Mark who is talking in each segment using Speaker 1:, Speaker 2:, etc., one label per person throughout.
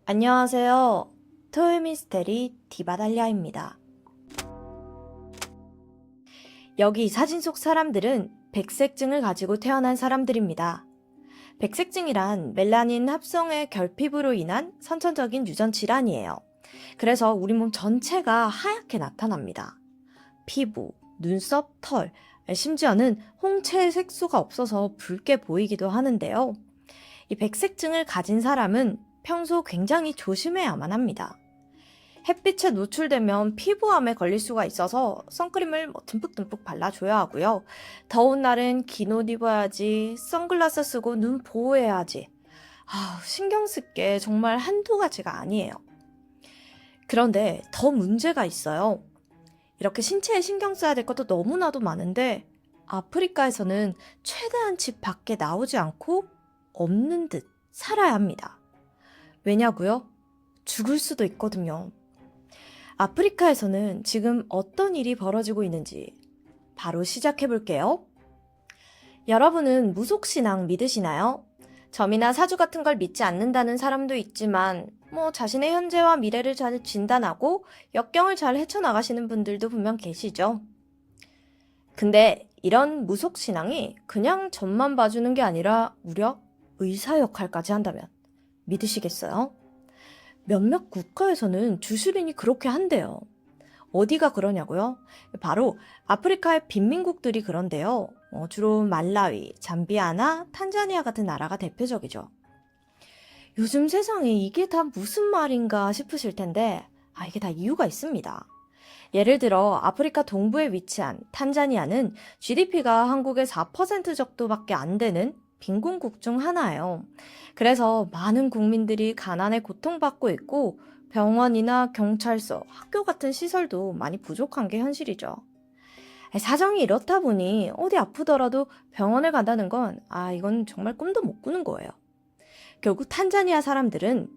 Speaker 1: 안녕하세요. 토요일 미스테리 디바달리아입니다. 여기 사진 속 사람들은 백색증을 가지고 태어난 사람들입니다. 백색증이란 멜라닌 합성의 결핍으로 인한 선천적인 유전 질환이에요. 그래서 우리 몸 전체가 하얗게 나타납니다. 피부, 눈썹, 털, 심지어는 홍채의 색소가 없어서 붉게 보이기도 하는데요. 이 백색증을 가진 사람은 평소 굉장히 조심해야만 합니다. 햇빛에 노출되면 피부암에 걸릴 수가 있어서 선크림을 듬뿍듬뿍 발라줘야 하고요. 더운 날은 긴 옷 입어야지, 선글라스 쓰고 눈 보호해야지. 신경 쓸 게 정말 한두 가지가 아니에요. 그런데 더 문제가 있어요. 이렇게 신체에 신경 써야 될 것도 너무나도 많은데 아프리카에서는 최대한 집 밖에 나오지 않고 없는 듯 살아야 합니다. 왜냐고요? 죽을 수도 있거든요. 아프리카에서는 지금 어떤 일이 벌어지고 있는지 바로 시작해 볼게요. 여러분은 무속신앙 믿으시나요? 점이나 사주 같은 걸 믿지 않는다는 사람도 있지만 자신의 현재와 미래를 잘 진단하고 역경을 잘 헤쳐나가시는 분들도 분명 계시죠. 근데 이런 무속신앙이 그냥 점만 봐주는 게 아니라 무려 의사 역할까지 한다면 믿으시겠어요? 몇몇 국가에서는 주술인이 그렇게 한대요. 어디가 그러냐고요? 바로 아프리카의 빈민국들이 그런데요. 주로 말라위, 잠비아나 탄자니아 같은 나라가 대표적이죠. 요즘 세상에 이게 다 무슨 말인가 싶으실 텐데 이게 다 이유가 있습니다. 예를 들어 아프리카 동부에 위치한 탄자니아는 GDP가 한국의 4% 정도밖에 안 되는 빈곤국 중 하나예요. 그래서 많은 국민들이 가난에 고통받고 있고 병원이나 경찰서, 학교 같은 시설도 많이 부족한 게 현실이죠. 사정이 이렇다 보니 어디 아프더라도 병원을 간다는 건 이건 정말 꿈도 못 꾸는 거예요. 결국 탄자니아 사람들은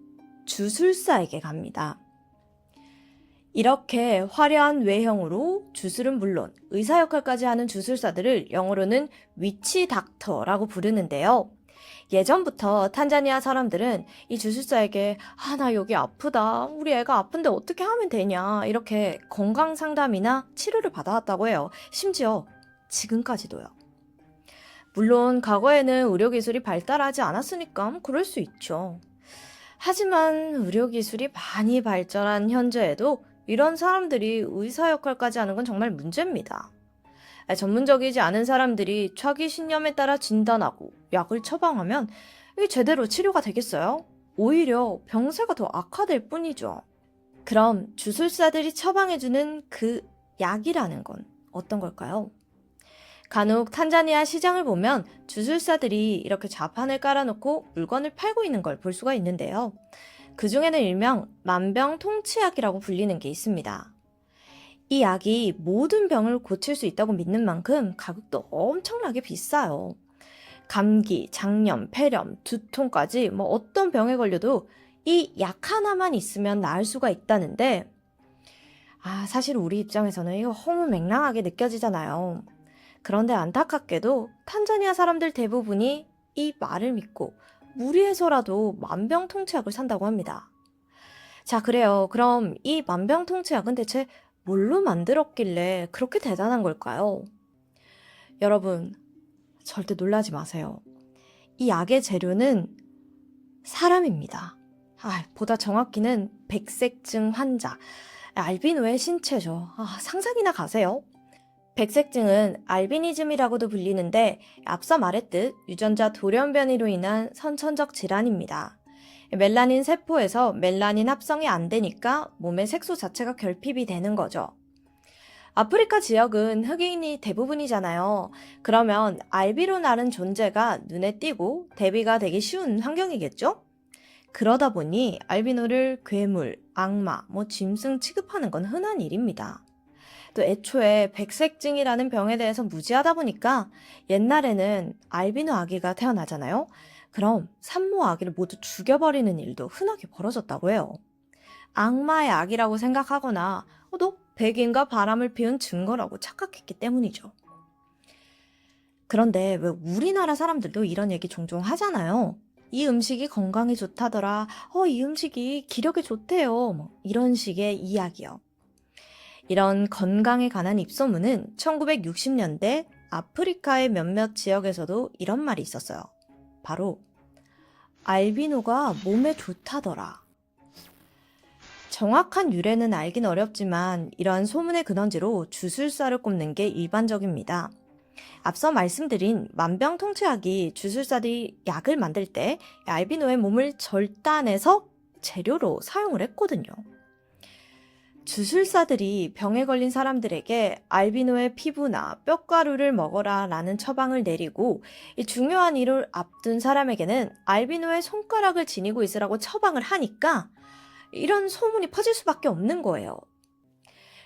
Speaker 1: 주술사에게 갑니다. 이렇게 화려한 외형으로 주술은 물론 의사 역할까지 하는 주술사들을 영어로는 위치 닥터라고 부르는데요. 예전부터 탄자니아 사람들은 이 주술사에게 나 여기 아프다. 우리 애가 아픈데 어떻게 하면 되냐. 이렇게 건강 상담이나 치료를 받아왔다고 해요. 심지어 지금까지도요. 물론 과거에는 의료기술이 발달하지 않았으니까 그럴 수 있죠. 하지만 의료기술이 많이 발전한 현재에도 이런 사람들이 의사 역할까지 하는 건 정말 문제입니다. 전문적이지 않은 사람들이 자기 신념에 따라 진단하고 약을 처방하면 이게 제대로 치료가 되겠어요? 오히려 병세가 더 악화될 뿐이죠. 그럼 주술사들이 처방해주는 그 약이라는 건 어떤 걸까요? 간혹 탄자니아 시장을 보면 주술사들이 이렇게 좌판을 깔아놓고 물건을 팔고 있는 걸 볼 수가 있는데요. 그 중에는 일명 만병통치약이라고 불리는 게 있습니다. 이 약이 모든 병을 고칠 수 있다고 믿는 만큼 가격도 엄청나게 비싸요. 감기, 장염, 폐렴, 두통까지 어떤 병에 걸려도 이 약 하나만 있으면 나을 수가 있다는데 사실 우리 입장에서는 이거 허무맹랑하게 느껴지잖아요. 그런데 안타깝게도 탄자니아 사람들 대부분이 이 말을 믿고 무리해서라도 만병통치약을 산다고 합니다. 자, 그래요. 그럼 이 만병통치약은 대체 뭘로 만들었길래 그렇게 대단한 걸까요? 여러분, 절대 놀라지 마세요. 이 약의 재료는 사람입니다. 보다 정확히는 백색증 환자, 알비노의 신체죠. 상상이나 가세요. 백색증은 알비니즘이라고도 불리는데 앞서 말했듯 유전자 돌연변이로 인한 선천적 질환입니다. 멜라닌 세포에서 멜라닌 합성이 안 되니까 몸의 색소 자체가 결핍이 되는 거죠. 아프리카 지역은 흑인이 대부분이잖아요. 그러면 알비노라는 존재가 눈에 띄고 대비가 되기 쉬운 환경이겠죠? 그러다 보니 알비노를 괴물, 악마, 짐승 취급하는 건 흔한 일입니다. 또 애초에 백색증이라는 병에 대해서 무지하다 보니까 옛날에는 알비노 아기가 태어나잖아요. 그럼 산모 아기를 모두 죽여버리는 일도 흔하게 벌어졌다고 해요. 악마의 아기라고 생각하거나 또 백인과 바람을 피운 증거라고 착각했기 때문이죠. 그런데 왜 우리나라 사람들도 이런 얘기 종종 하잖아요. 이 음식이 건강에 좋다더라. 이 음식이 기력에 좋대요. 뭐 이런 식의 이야기요. 이런 건강에 관한 입소문은 1960년대 아프리카의 몇몇 지역에서도 이런 말이 있었어요. 바로 알비노가 몸에 좋다더라. 정확한 유래는 알긴 어렵지만 이러한 소문의 근원지로 주술사를 꼽는 게 일반적입니다. 앞서 말씀드린 만병통치약이 주술사들이 약을 만들 때 알비노의 몸을 절단해서 재료로 사용을 했거든요. 주술사들이 병에 걸린 사람들에게 알비노의 피부나 뼈가루를 먹어라 라는 처방을 내리고 이 중요한 일을 앞둔 사람에게는 알비노의 손가락을 지니고 있으라고 처방을 하니까 이런 소문이 퍼질 수밖에 없는 거예요.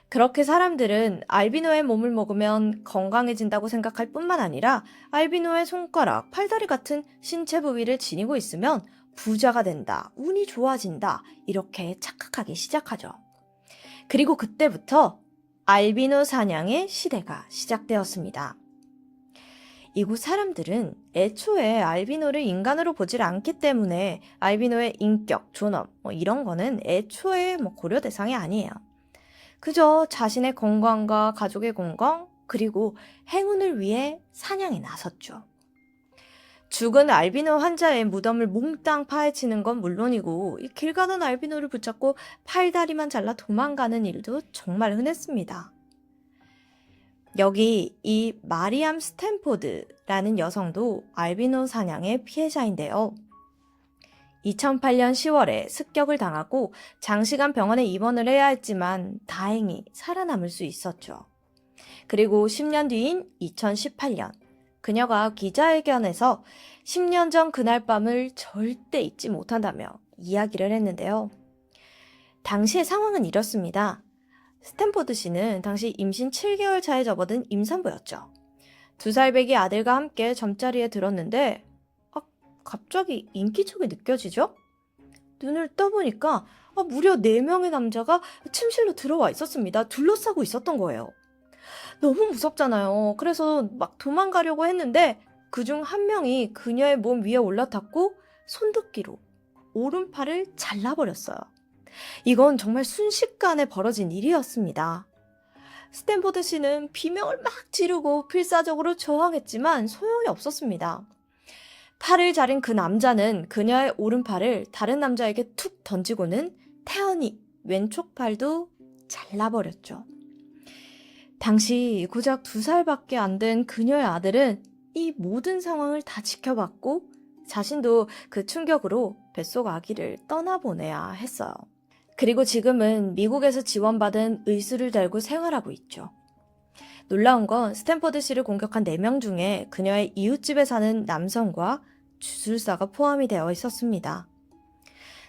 Speaker 1: 그렇게 사람들은 알비노의 몸을 먹으면 건강해진다고 생각할 뿐만 아니라 알비노의 손가락, 팔다리 같은 신체 부위를 지니고 있으면 부자가 된다, 운이 좋아진다 이렇게 착각하기 시작하죠. 그리고 그때부터 알비노 사냥의 시대가 시작되었습니다. 이곳 사람들은 애초에 알비노를 인간으로 보질 않기 때문에 알비노의 인격, 존엄 이런 거는 애초에 고려 대상이 아니에요. 그저 자신의 건강과 가족의 건강 그리고 행운을 위해 사냥에 나섰죠. 죽은 알비노 환자의 무덤을 몽땅 파헤치는 건 물론이고 길 가던 알비노를 붙잡고 팔다리만 잘라 도망가는 일도 정말 흔했습니다. 여기 이 마리암 스탠포드라는 여성도 알비노 사냥의 피해자인데요. 2008년 10월에 습격을 당하고 장시간 병원에 입원을 해야 했지만 다행히 살아남을 수 있었죠. 그리고 10년 뒤인 2018년 그녀가 기자회견에서 10년 전 그날 밤을 절대 잊지 못한다며 이야기를 했는데요. 당시의 상황은 이렇습니다. 스탠포드 씨는 당시 임신 7개월 차에 접어든 임산부였죠. 2살배기 아들과 함께 잠자리에 들었는데 갑자기 인기척이 느껴지죠? 눈을 떠보니까 무려 4명의 남자가 침실로 들어와 있었습니다. 둘러싸고 있었던 거예요. 너무 무섭잖아요. 그래서 막 도망가려고 했는데 그중 한 명이 그녀의 몸 위에 올라탔고 손도끼로 오른팔을 잘라버렸어요. 이건 정말 순식간에 벌어진 일이었습니다. 스탠포드 씨는 비명을 막 지르고 필사적으로 저항했지만 소용이 없었습니다. 팔을 자른 그 남자는 그녀의 오른팔을 다른 남자에게 툭 던지고는 태연히 왼쪽 팔도 잘라버렸죠. 당시 고작 2살밖에 안 된 그녀의 아들은 이 모든 상황을 다 지켜봤고 자신도 그 충격으로 뱃속 아기를 떠나보내야 했어요. 그리고 지금은 미국에서 지원받은 의수를 달고 생활하고 있죠. 놀라운 건 스탠포드 씨를 공격한 4명 중에 그녀의 이웃집에 사는 남성과 주술사가 포함이 되어 있었습니다.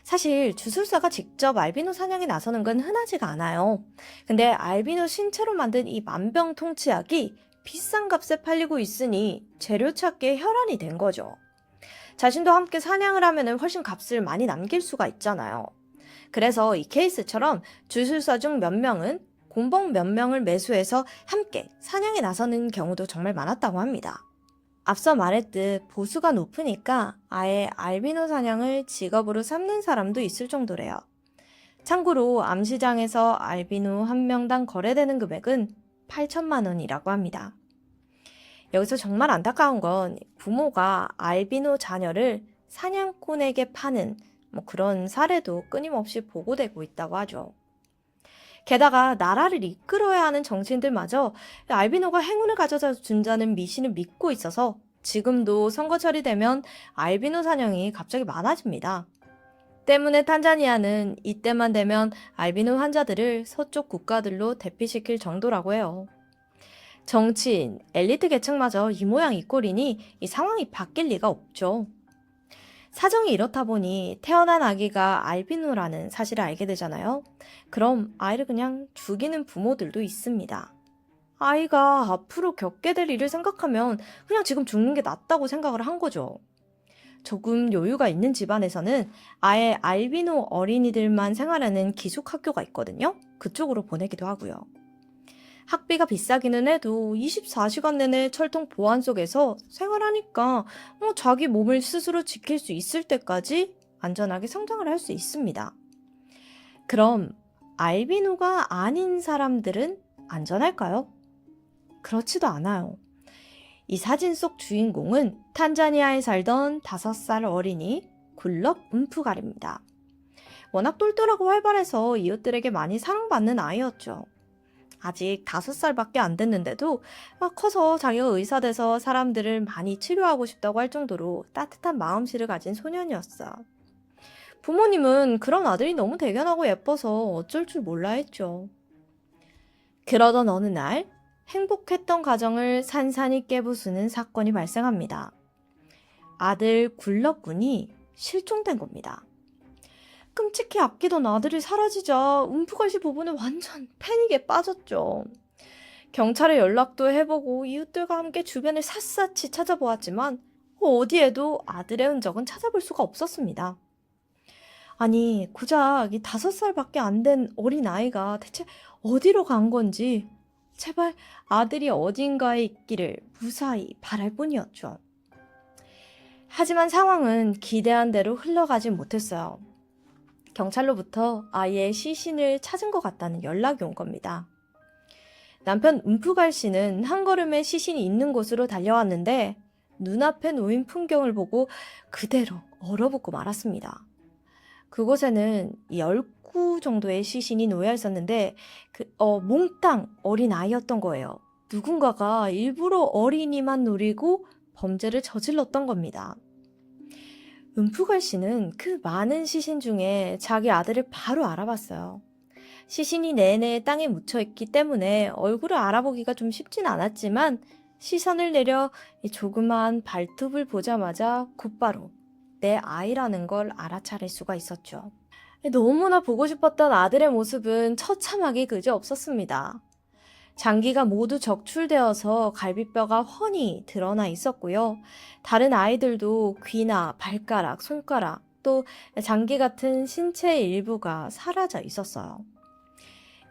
Speaker 1: 사실 주술사가 직접 알비노 사냥에 나서는 건 흔하지가 않아요. 근데 알비노 신체로 만든 이 만병통치약이 비싼 값에 팔리고 있으니 재료 찾기에 혈안이 된 거죠. 자신도 함께 사냥을 하면 훨씬 값을 많이 남길 수가 있잖아요. 그래서 이 케이스처럼 주술사 중 몇 명은 공범 몇 명을 매수해서 함께 사냥에 나서는 경우도 정말 많았다고 합니다. 앞서 말했듯 보수가 높으니까 아예 알비노 사냥을 직업으로 삼는 사람도 있을 정도래요. 참고로 암시장에서 알비노 한 명당 거래되는 금액은 8천만 원이라고 합니다. 여기서 정말 안타까운 건 부모가 알비노 자녀를 사냥꾼에게 파는 그런 사례도 끊임없이 보고되고 있다고 하죠. 게다가 나라를 이끌어야 하는 정치인들마저 알비노가 행운을 가져다 준다는 미신을 믿고 있어서 지금도 선거철이 되면 알비노 사냥이 갑자기 많아집니다. 때문에 탄자니아는 이때만 되면 알비노 환자들을 서쪽 국가들로 대피시킬 정도라고 해요. 정치인, 엘리트 계층마저 이 모양 이 꼴이니 이 상황이 바뀔 리가 없죠. 사정이 이렇다 보니 태어난 아기가 알비노라는 사실을 알게 되잖아요. 그럼 아이를 그냥 죽이는 부모들도 있습니다. 아이가 앞으로 겪게 될 일을 생각하면 그냥 지금 죽는 게 낫다고 생각을 한 거죠. 조금 여유가 있는 집안에서는 아예 알비노 어린이들만 생활하는 기숙학교가 있거든요. 그쪽으로 보내기도 하고요. 학비가 비싸기는 해도 24시간 내내 철통 보안 속에서 생활하니까 자기 몸을 스스로 지킬 수 있을 때까지 안전하게 성장을 할 수 있습니다. 그럼 알비노가 아닌 사람들은 안전할까요? 그렇지도 않아요. 이 사진 속 주인공은 탄자니아에 살던 5살 어린이 굴럭 움프갈입니다. 워낙 똘똘하고 활발해서 이웃들에게 많이 사랑받는 아이였죠. 아직 5살밖에 안 됐는데도 막 커서 자기가 의사 돼서 사람들을 많이 치료하고 싶다고 할 정도로 따뜻한 마음씨를 가진 소년이었어요. 부모님은 그런 아들이 너무 대견하고 예뻐서 어쩔 줄 몰라 했죠. 그러던 어느 날 행복했던 가정을 산산이 깨부수는 사건이 발생합니다. 아들 굴럭군이 실종된 겁니다. 끔찍히 아끼던 아들이 사라지자 움프갈씨 부부는 완전 패닉에 빠졌죠. 경찰에 연락도 해보고 이웃들과 함께 주변을 샅샅이 찾아보았지만 어디에도 아들의 흔적은 찾아볼 수가 없었습니다. 아니, 고작 이 5살밖에 안 된 어린아이가 대체 어디로 간 건지 제발 아들이 어딘가에 있기를 무사히 바랄 뿐이었죠. 하지만 상황은 기대한 대로 흘러가지 못했어요. 경찰로부터 아이의 시신을 찾은 것 같다는 연락이 온 겁니다. 남편 움프갈 씨는 한 걸음에 시신이 있는 곳으로 달려왔는데 눈앞에 놓인 풍경을 보고 그대로 얼어붙고 말았습니다. 그곳에는 10구 정도의 시신이 놓여 있었는데 몽땅 어린 아이였던 거예요. 누군가가 일부러 어린이만 노리고 범죄를 저질렀던 겁니다. 움프갈 씨는 그 많은 시신 중에 자기 아들을 바로 알아봤어요. 시신이 내내 땅에 묻혀있기 때문에 얼굴을 알아보기가 좀 쉽진 않았지만 시선을 내려 이 조그마한 발톱을 보자마자 곧바로 내 아이라는 걸 알아차릴 수가 있었죠. 너무나 보고 싶었던 아들의 모습은 처참하기 그지없었습니다. 장기가 모두 적출되어서 갈비뼈가 훤히 드러나 있었고요. 다른 아이들도 귀나 발가락, 손가락, 또 장기 같은 신체의 일부가 사라져 있었어요.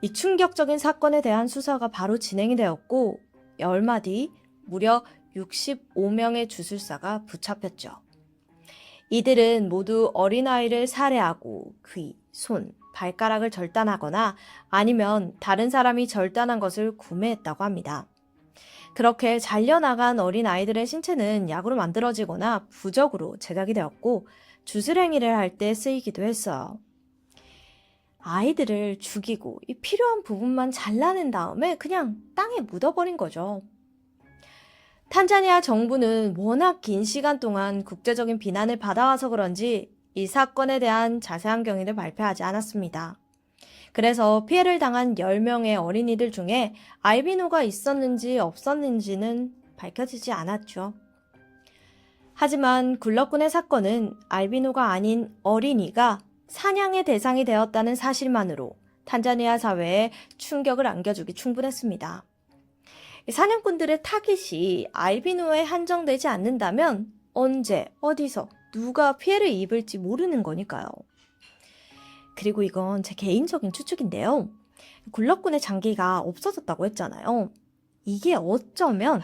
Speaker 1: 이 충격적인 사건에 대한 수사가 바로 진행이 되었고 얼마 뒤 무려 65명의 주술사가 붙잡혔죠. 이들은 모두 어린아이를 살해하고 귀, 손, 발가락을 절단하거나 아니면 다른 사람이 절단한 것을 구매했다고 합니다. 그렇게 잘려나간 어린아이들의 신체는 약으로 만들어지거나 부적으로 제작이 되었고 주술행위를 할 때 쓰이기도 했어요. 아이들을 죽이고 이 필요한 부분만 잘라낸 다음에 그냥 땅에 묻어버린 거죠. 탄자니아 정부는 워낙 긴 시간 동안 국제적인 비난을 받아와서 그런지 이 사건에 대한 자세한 경위를 발표하지 않았습니다. 그래서 피해를 당한 10명의 어린이들 중에 알비노가 있었는지 없었는지는 밝혀지지 않았죠. 하지만 굴럭군의 사건은 알비노가 아닌 어린이가 사냥의 대상이 되었다는 사실만으로 탄자니아 사회에 충격을 안겨주기 충분했습니다. 사냥꾼들의 타깃이 알비노에 한정되지 않는다면 언제, 어디서, 누가 피해를 입을지 모르는 거니까요. 그리고 이건 제 개인적인 추측인데요. 굴럭군의 장기가 없어졌다고 했잖아요. 이게 어쩌면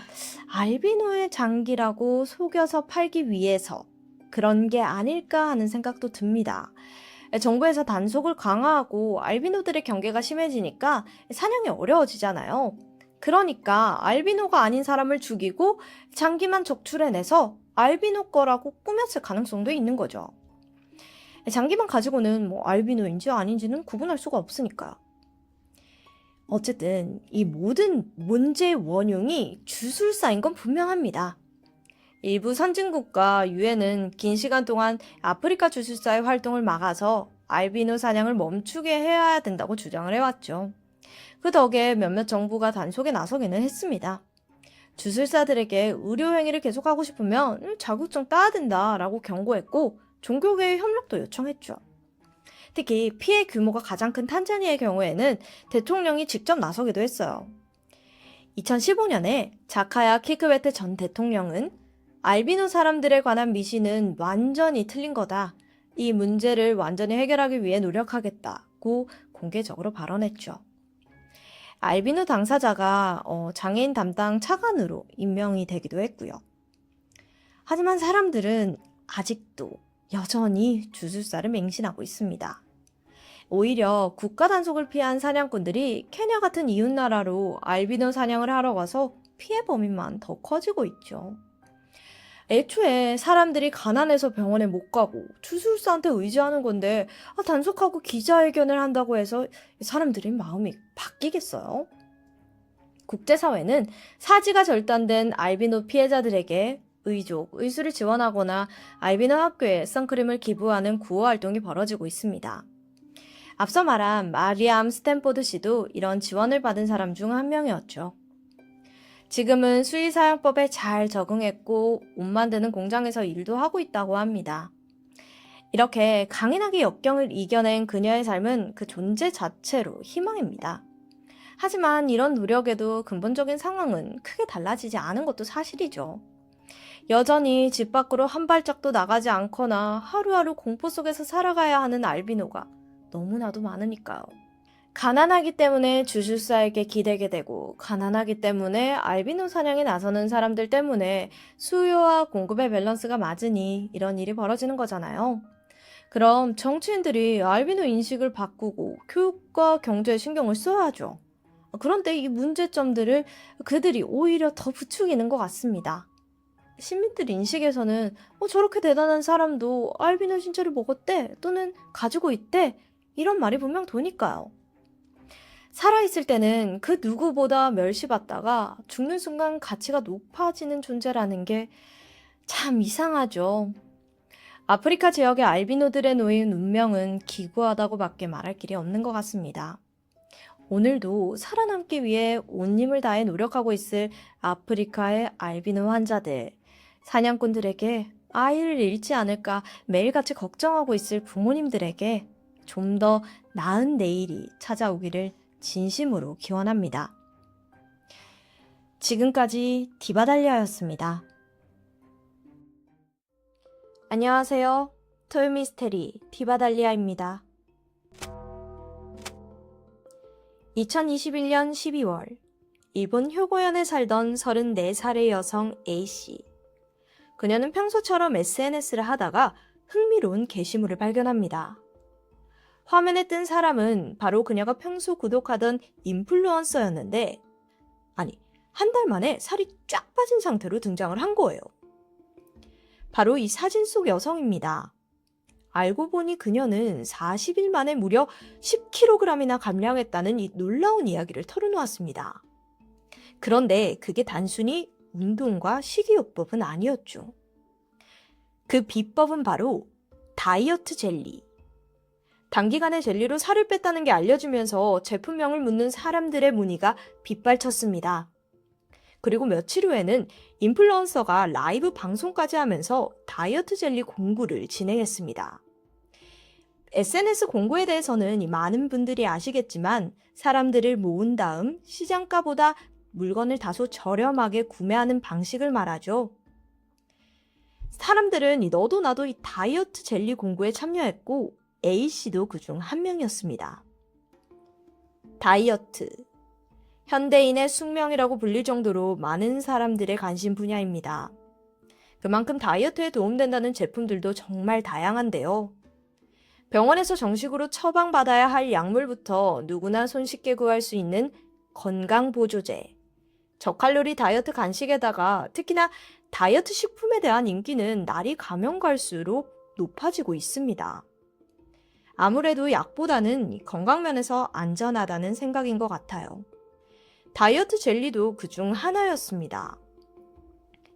Speaker 1: 알비노의 장기라고 속여서 팔기 위해서 그런 게 아닐까 하는 생각도 듭니다. 정부에서 단속을 강화하고 알비노들의 경계가 심해지니까 사냥이 어려워지잖아요. 그러니까 알비노가 아닌 사람을 죽이고 장기만 적출해내서 알비노 거라고 꾸몄을 가능성도 있는 거죠. 장기만 가지고는 알비노인지 아닌지는 구분할 수가 없으니까요. 어쨌든 이 모든 문제의 원흉이 주술사인 건 분명합니다. 일부 선진국과 유엔은 긴 시간 동안 아프리카 주술사의 활동을 막아서 알비노 사냥을 멈추게 해야 된다고 주장을 해왔죠. 그 덕에 몇몇 정부가 단속에 나서기는 했습니다. 주술사들에게 의료행위를 계속하고 싶으면 자격증 따야 된다라고 경고했고 종교계의 협력도 요청했죠. 특히 피해 규모가 가장 큰 탄자니아의 경우에는 대통령이 직접 나서기도 했어요. 2015년에 자카야 키크베테 전 대통령은 알비노 사람들에 관한 미신은 완전히 틀린 거다. 이 문제를 완전히 해결하기 위해 노력하겠다고 공개적으로 발언했죠. 알비노 당사자가 장애인 담당 차관으로 임명이 되기도 했고요. 하지만 사람들은 아직도 여전히 주술사를 맹신하고 있습니다. 오히려 국가 단속을 피한 사냥꾼들이 케냐 같은 이웃나라로 알비노 사냥을 하러 가서 피해 범위만 더 커지고 있죠. 애초에 사람들이 가난해서 병원에 못 가고 주술사한테 의지하는 건데 단속하고 기자회견을 한다고 해서 사람들의 마음이 바뀌겠어요? 국제사회는 사지가 절단된 알비노 피해자들에게 의족, 의술을 지원하거나 알비노 학교에 선크림을 기부하는 구호 활동이 벌어지고 있습니다. 앞서 말한 마리암 스탠포드 씨도 이런 지원을 받은 사람 중 한 명이었죠. 지금은 수의사용법에 잘 적응했고 옷 만드는 공장에서 일도 하고 있다고 합니다. 이렇게 강인하게 역경을 이겨낸 그녀의 삶은 그 존재 자체로 희망입니다. 하지만 이런 노력에도 근본적인 상황은 크게 달라지지 않은 것도 사실이죠. 여전히 집 밖으로 한 발짝도 나가지 않거나 하루하루 공포 속에서 살아가야 하는 알비노가 너무나도 많으니까요. 가난하기 때문에 주술사에게 기대게 되고 가난하기 때문에 알비노 사냥에 나서는 사람들 때문에 수요와 공급의 밸런스가 맞으니 이런 일이 벌어지는 거잖아요. 그럼 정치인들이 알비노 인식을 바꾸고 교육과 경제에 신경을 써야죠. 그런데 이 문제점들을 그들이 오히려 더 부추기는 것 같습니다. 시민들 인식에서는 저렇게 대단한 사람도 알비노 신체를 먹었대 또는 가지고 있대 이런 말이 분명 도니까요. 살아있을 때는 그 누구보다 멸시받다가 죽는 순간 가치가 높아지는 존재라는 게 참 이상하죠. 아프리카 지역의 알비노들의 놓인 운명은 기구하다고 밖에 말할 길이 없는 것 같습니다. 오늘도 살아남기 위해 온 힘을 다해 노력하고 있을 아프리카의 알비노 환자들, 사냥꾼들에게 아이를 잃지 않을까 매일같이 걱정하고 있을 부모님들에게 좀 더 나은 내일이 찾아오기를 진심으로 기원합니다. 지금까지 디바달리아였습니다. 안녕하세요. 토요미스테리 디바달리아입니다. 2021년 12월 일본 효고현에 살던 34살의 여성 A씨. 그녀는 평소처럼 SNS를 하다가 흥미로운 게시물을 발견합니다. 화면에 뜬 사람은 바로 그녀가 평소 구독하던 인플루언서였는데 한 달 만에 살이 쫙 빠진 상태로 등장을 한 거예요. 바로 이 사진 속 여성입니다. 알고 보니 그녀는 40일 만에 무려 10kg이나 감량했다는 이 놀라운 이야기를 털어놓았습니다. 그런데 그게 단순히 운동과 식이요법은 아니었죠. 그 비법은 바로 다이어트 젤리. 단기간에 젤리로 살을 뺐다는 게 알려지면서 제품명을 묻는 사람들의 문의가 빗발쳤습니다. 그리고 며칠 후에는 인플루언서가 라이브 방송까지 하면서 다이어트 젤리 공구를 진행했습니다. SNS 공구에 대해서는 많은 분들이 아시겠지만 사람들을 모은 다음 시장가보다 물건을 다소 저렴하게 구매하는 방식을 말하죠. 사람들은 너도 나도 이 다이어트 젤리 공구에 참여했고 A씨도 그중 한 명이었습니다. 다이어트. 현대인의 숙명이라고 불릴 정도로 많은 사람들의 관심 분야입니다. 그만큼 다이어트에 도움된다는 제품들도 정말 다양한데요. 병원에서 정식으로 처방받아야 할 약물부터 누구나 손쉽게 구할 수 있는 건강보조제, 저칼로리 다이어트 간식에다가 특히나 다이어트 식품에 대한 인기는 날이 가면 갈수록 높아지고 있습니다. 아무래도 약보다는 건강면에서 안전하다는 생각인 것 같아요. 다이어트 젤리도 그중 하나였습니다.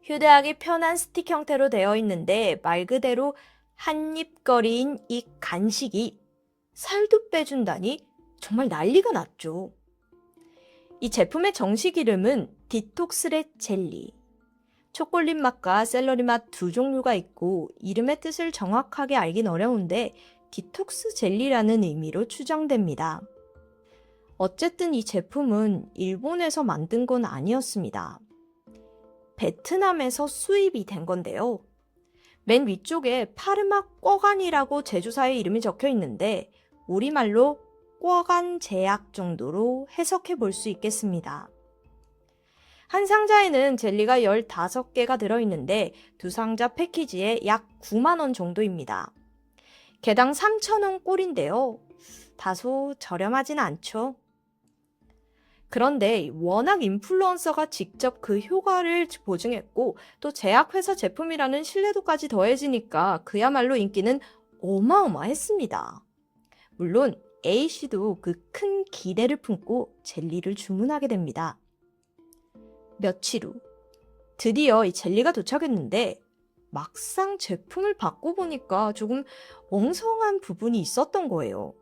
Speaker 1: 휴대하기 편한 스틱 형태로 되어 있는데 말 그대로 한입거리인 이 간식이 살도 빼준다니 정말 난리가 났죠. 이 제품의 정식 이름은 디톡스렛 젤리. 초콜릿 맛과 샐러리 맛 두 종류가 있고 이름의 뜻을 정확하게 알긴 어려운데 디톡스 젤리라는 의미로 추정됩니다. 어쨌든 이 제품은 일본에서 만든 건 아니었습니다. 베트남에서 수입이 된 건데요. 맨 위쪽에 파르마 꿔간이라고 제조사의 이름이 적혀 있는데 우리말로 약과간 제약 정도로 해석해 볼 수 있겠습니다. 한 상자에는 젤리가 15개가 들어있는데 두 상자 패키지에 약 9만 원 정도입니다. 개당 3,000원 꼴인데요. 다소 저렴하진 않죠. 그런데 워낙 인플루언서가 직접 그 효과를 보증했고 또 제약회사 제품이라는 신뢰도까지 더해지니까 그야말로 인기는 어마어마했습니다. 물론 A씨도 그 큰 기대를 품고 젤리를 주문하게 됩니다. 며칠 후 드디어 이 젤리가 도착했는데 막상 제품을 받고 보니까 조금 엉성한 부분이 있었던 거예요.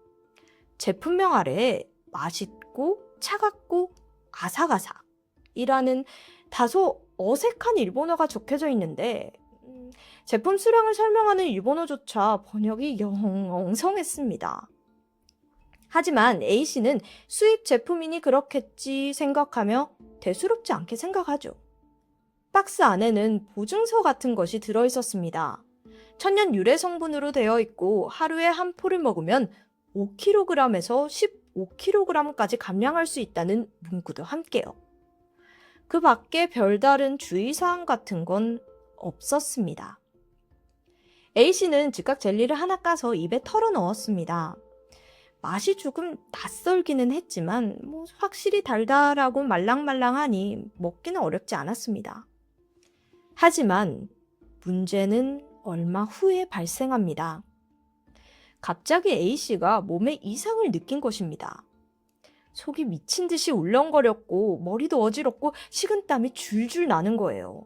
Speaker 1: 제품명 아래에 맛있고 차갑고 아삭아삭이라는 다소 어색한 일본어가 적혀져 있는데 제품 수량을 설명하는 일본어조차 번역이 영 엉성했습니다. 하지만 A씨는 수입 제품이니 그렇겠지 생각하며 대수롭지 않게 생각하죠. 박스 안에는 보증서 같은 것이 들어있었습니다. 천연 유래 성분으로 되어 있고 하루에 한 포를 먹으면 5kg에서 15kg까지 감량할 수 있다는 문구도 함께요. 그 밖에 별다른 주의사항 같은 건 없었습니다. A씨는 즉각 젤리를 하나 까서 입에 털어 넣었습니다. 맛이 조금 낯설기는 했지만 확실히 달달하고 말랑말랑하니 먹기는 어렵지 않았습니다. 하지만 문제는 얼마 후에 발생합니다. 갑자기 A씨가 몸에 이상을 느낀 것입니다. 속이 미친 듯이 울렁거렸고 머리도 어지럽고 식은땀이 줄줄 나는 거예요.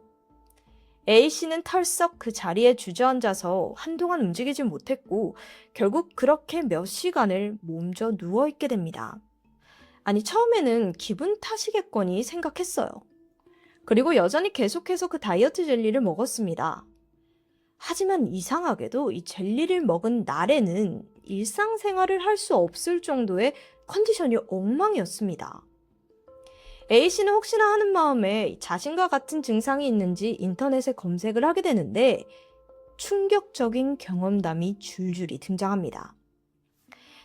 Speaker 1: A씨는 털썩 그 자리에 주저앉아서 한동안 움직이지 못했고 결국 그렇게 몇 시간을 몸져 누워있게 됩니다. 아니 처음에는 기분 탓이겠거니 생각했어요. 그리고 여전히 계속해서 그 다이어트 젤리를 먹었습니다. 하지만 이상하게도 이 젤리를 먹은 날에는 일상생활을 할 수 없을 정도의 컨디션이 엉망이었습니다. A씨는 혹시나 하는 마음에 자신과 같은 증상이 있는지 인터넷에 검색을 하게 되는데 충격적인 경험담이 줄줄이 등장합니다.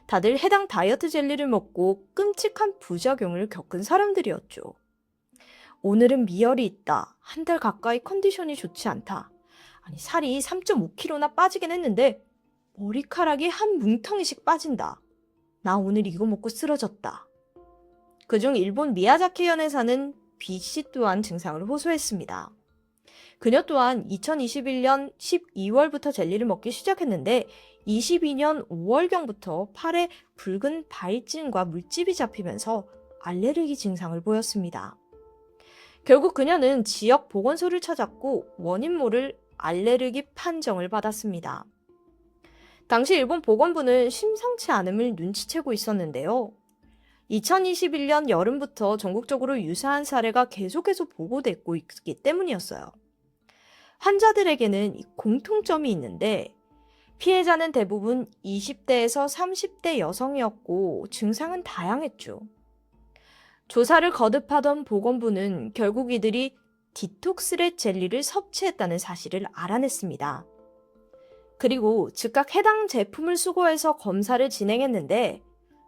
Speaker 1: 다들 해당 다이어트 젤리를 먹고 끔찍한 부작용을 겪은 사람들이었죠. 오늘은 미열이 있다. 한 달 가까이 컨디션이 좋지 않다. 아니 살이 3.5kg나 빠지긴 했는데 머리카락이 한 뭉텅이씩 빠진다. 나 오늘 이거 먹고 쓰러졌다. 그중 일본 미야자키현에 사는 B씨 또한 증상을 호소했습니다. 그녀 또한 2021년 12월부터 젤리를 먹기 시작했는데 22년 5월경부터 팔에 붉은 발진과 물집이 잡히면서 알레르기 증상을 보였습니다. 결국 그녀는 지역 보건소를 찾았고 원인 모를 알레르기 판정을 받았습니다. 당시 일본 보건부는 심상치 않음을 눈치채고 있었는데요. 2021년 여름부터 전국적으로 유사한 사례가 계속해서 보고되고 있기 때문이었어요. 환자들에게는 공통점이 있는데 피해자는 대부분 20대에서 30대 여성이었고 증상은 다양했죠. 조사를 거듭하던 보건부는 결국 이들이 디톡스렛 젤리를 섭취했다는 사실을 알아냈습니다. 그리고 즉각 해당 제품을 수거해서 검사를 진행했는데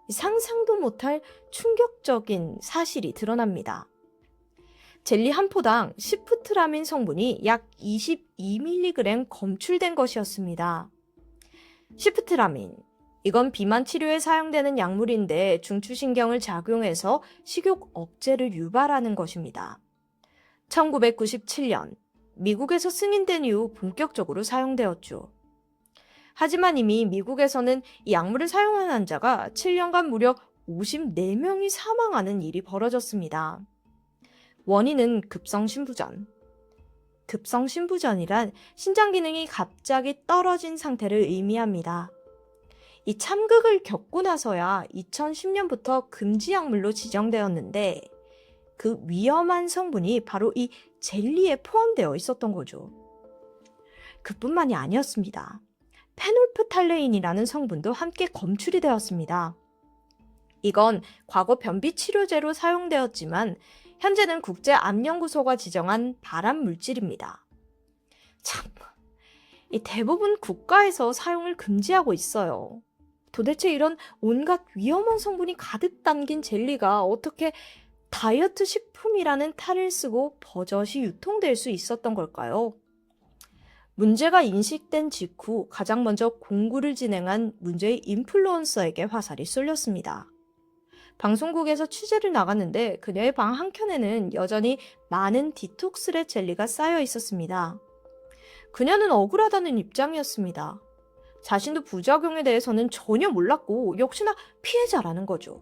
Speaker 1: 상상도 못할 충격적인 사실이 드러납니다. 젤리 한 포당 시프트라민 성분이 약 22mg 검출된 것이었습니다. 시프트라민, 이건 비만 치료에 사용되는 약물인데 중추신경을 작용해서 식욕 억제를 유발하는 것입니다. 1997년 미국에서 승인된 이후 본격적으로 사용되었죠. 하지만 이미 미국에서는 이 약물을 사용한 환자가 7년간 무려 54명이 사망하는 일이 벌어졌습니다. 원인은 급성심부전. 급성심부전이란 신장 기능이 갑자기 떨어진 상태를 의미합니다. 이 참극을 겪고 나서야 2010년부터 금지 약물로 지정되었는데 그 위험한 성분이 바로 이 젤리에 포함되어 있었던 거죠. 그뿐만이 아니었습니다. 페놀프탈레인이라는 성분도 함께 검출이 되었습니다. 이건 과거 변비 치료제로 사용되었지만 현재는 국제암연구소가 지정한 발암 물질입니다. 참, 대부분 국가에서 사용을 금지하고 있어요. 도대체 이런 온갖 위험한 성분이 가득 담긴 젤리가 어떻게 다이어트 식품이라는 탈을 쓰고 버젓이 유통될 수 있었던 걸까요? 문제가 인식된 직후 가장 먼저 공구를 진행한 문제의 인플루언서에게 화살이 쏠렸습니다. 방송국에서 취재를 나갔는데 그녀의 방 한켠에는 여전히 많은 디톡스랩 젤리가 쌓여 있었습니다. 그녀는 억울하다는 입장이었습니다. 자신도 부작용에 대해서는 전혀 몰랐고 역시나 피해자라는 거죠.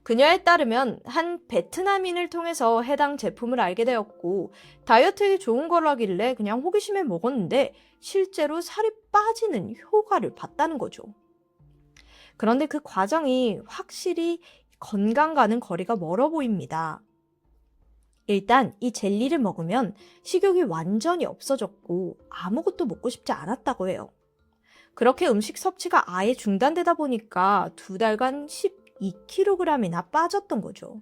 Speaker 1: 그녀에 따르면 한 베트남인을 통해서 해당 제품을 알게 되었고 다이어트에 좋은 거라길래 그냥 호기심에 먹었는데 실제로 살이 빠지는 효과를 봤다는 거죠. 그런데 그 과정이 확실히 건강과는 거리가 멀어 보입니다. 일단 이 젤리를 먹으면 식욕이 완전히 없어졌고 아무것도 먹고 싶지 않았다고 해요. 그렇게 음식 섭취가 아예 중단되다 보니까 2달간 12kg이나 빠졌던 거죠.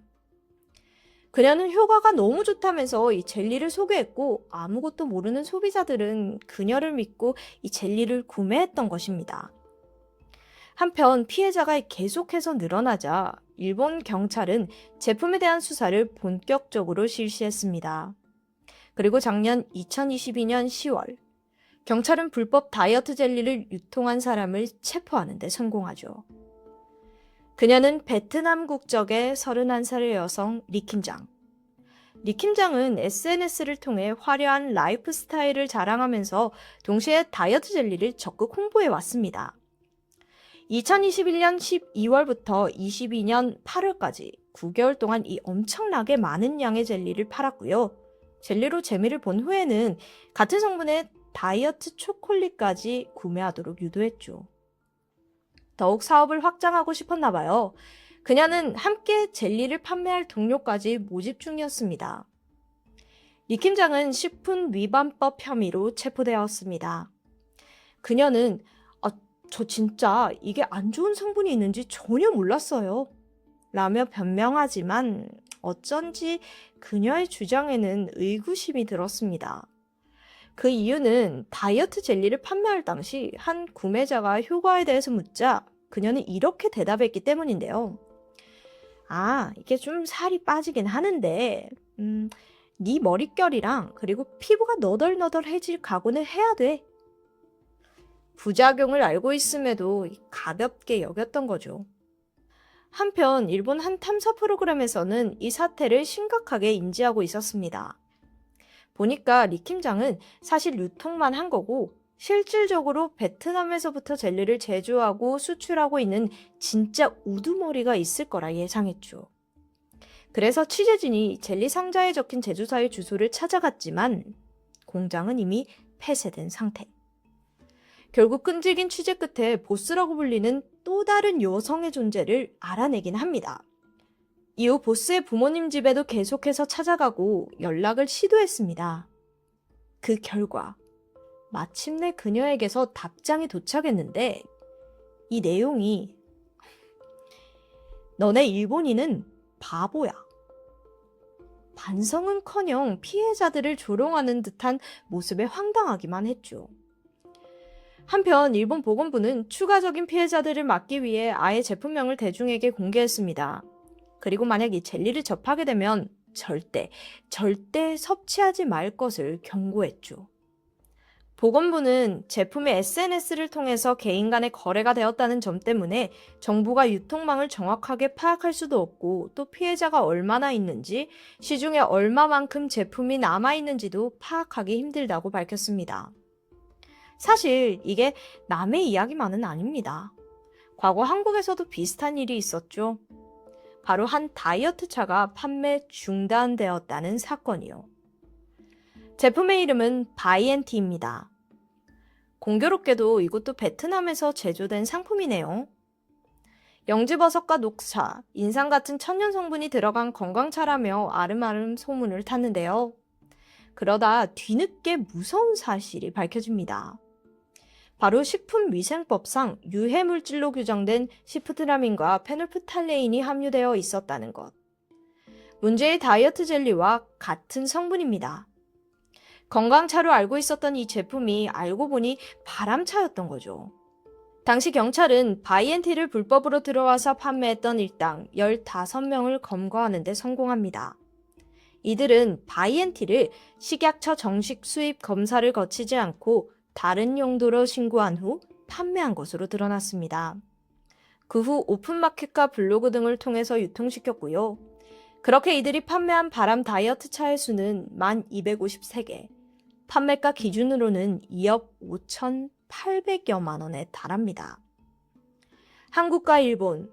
Speaker 1: 그녀는 효과가 너무 좋다면서 이 젤리를 소개했고 아무것도 모르는 소비자들은 그녀를 믿고 이 젤리를 구매했던 것입니다. 한편 피해자가 계속해서 늘어나자 일본 경찰은 제품에 대한 수사를 본격적으로 실시했습니다. 그리고 작년 2022년 10월 경찰은 불법 다이어트 젤리를 유통한 사람을 체포하는 데 성공하죠. 그녀는 베트남 국적의 31살의 여성 리킴장. 리킴장은 SNS를 통해 화려한 라이프 스타일을 자랑하면서 동시에 다이어트 젤리를 적극 홍보해 왔습니다. 2021년 12월부터 22년 8월까지 9개월 동안 이 엄청나게 많은 양의 젤리를 팔았고요. 젤리로 재미를 본 후에는 같은 성분의 다이어트 초콜릿까지 구매하도록 유도했죠. 더욱 사업을 확장하고 싶었나 봐요. 그녀는 함께 젤리를 판매할 동료까지 모집 중이었습니다. 리킴장은 식품위반법 혐의로 체포되었습니다. 그녀는 저 진짜 이게 안 좋은 성분이 있는지 전혀 몰랐어요. 라며 변명하지만 어쩐지 그녀의 주장에는 의구심이 들었습니다. 그 이유는 다이어트 젤리를 판매할 당시 한 구매자가 효과에 대해서 묻자 그녀는 이렇게 대답했기 때문인데요. 이게 좀 살이 빠지긴 하는데 네 머릿결이랑 그리고 피부가 너덜너덜해질 각오는 해야 돼. 부작용을 알고 있음에도 가볍게 여겼던 거죠. 한편 일본 한 탐사 프로그램에서는 이 사태를 심각하게 인지하고 있었습니다. 보니까 리킴장은 사실 유통만 한 거고 실질적으로 베트남에서부터 젤리를 제조하고 수출하고 있는 진짜 우두머리가 있을 거라 예상했죠. 그래서 취재진이 젤리 상자에 적힌 제조사의 주소를 찾아갔지만 공장은 이미 폐쇄된 상태. 결국 끈질긴 취재 끝에 보스라고 불리는 또 다른 여성의 존재를 알아내긴 합니다. 이후 보스의 부모님 집에도 계속해서 찾아가고 연락을 시도했습니다. 그 결과 마침내 그녀에게서 답장이 도착했는데 이 내용이 너네 일본인은 바보야. 반성은커녕 피해자들을 조롱하는 듯한 모습에 황당하기만 했죠. 한편 일본 보건부는 추가적인 피해자들을 막기 위해 아예 제품명을 대중에게 공개했습니다. 그리고 만약 이 젤리를 접하게 되면 절대 섭취하지 말 것을 경고했죠. 보건부는 제품이 SNS를 통해서 개인 간의 거래가 되었다는 점 때문에 정부가 유통망을 정확하게 파악할 수도 없고 또 피해자가 얼마나 있는지, 시중에 얼마만큼 제품이 남아있는지도 파악하기 힘들다고 밝혔습니다. 사실 이게 남의 이야기만은 아닙니다. 과거 한국에서도 비슷한 일이 있었죠. 바로 한 다이어트 차가 판매 중단되었다는 사건이요. 제품의 이름은 바이엔티입니다. 공교롭게도 이것도 베트남에서 제조된 상품이네요. 영지버섯과 녹차, 인삼 같은 천연 성분이 들어간 건강차라며 아름아름 소문을 탔는데요. 그러다 뒤늦게 무서운 사실이 밝혀집니다. 바로 식품위생법상 유해물질로 규정된 시프트라민과 페놀프탈레인이 함유되어 있었다는 것. 문제의 다이어트 젤리와 같은 성분입니다. 건강차로 알고 있었던 이 제품이 알고 보니 바람차였던 거죠. 당시 경찰은 바이엔티를 불법으로 들어와서 판매했던 일당 15명을 검거하는 데 성공합니다. 이들은 바이엔티를 식약처 정식 수입 검사를 거치지 않고 다른 용도로 신고한 후 판매한 것으로 드러났습니다. 그 후 오픈마켓과 블로그 등을 통해서 유통시켰고요. 그렇게 이들이 판매한 바람 다이어트 차의 수는 1,253개, 판매가 기준으로는 2억 5,800여만 원에 달합니다. 한국과 일본,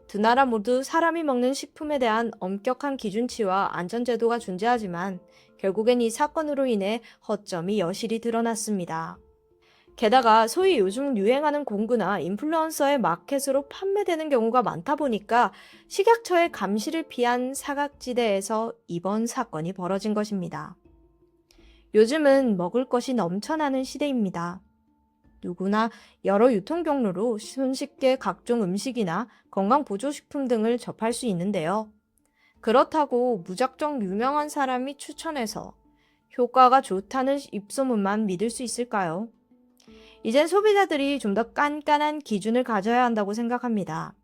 Speaker 1: 두 나라 모두 사람이 먹는 식품에 대한 엄격한 기준치와 안전제도가 존재하지만 결국엔 이 사건으로 인해 허점이 여실히 드러났습니다. 게다가 소위 요즘 유행하는 공구나 인플루언서의 마켓으로 판매되는 경우가 많다 보니까 식약처의 감시를 피한 사각지대에서 이번 사건이 벌어진 것입니다. 요즘은 먹을 것이 넘쳐나는 시대입니다. 누구나 여러 유통 경로로 손쉽게 각종 음식이나 건강보조식품 등을 접할 수 있는데요. 그렇다고 무작정 유명한 사람이 추천해서 효과가 좋다는 입소문만 믿을 수 있을까요? 이젠 소비자들이 좀 더 깐깐한 기준을 가져야 한다고 생각합니다.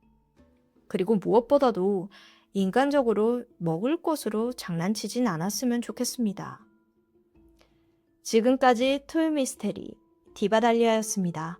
Speaker 1: 그리고 무엇보다도 인간적으로 먹을 것으로 장난치진 않았으면 좋겠습니다. 지금까지 토요미스테리 디바달리아였습니다.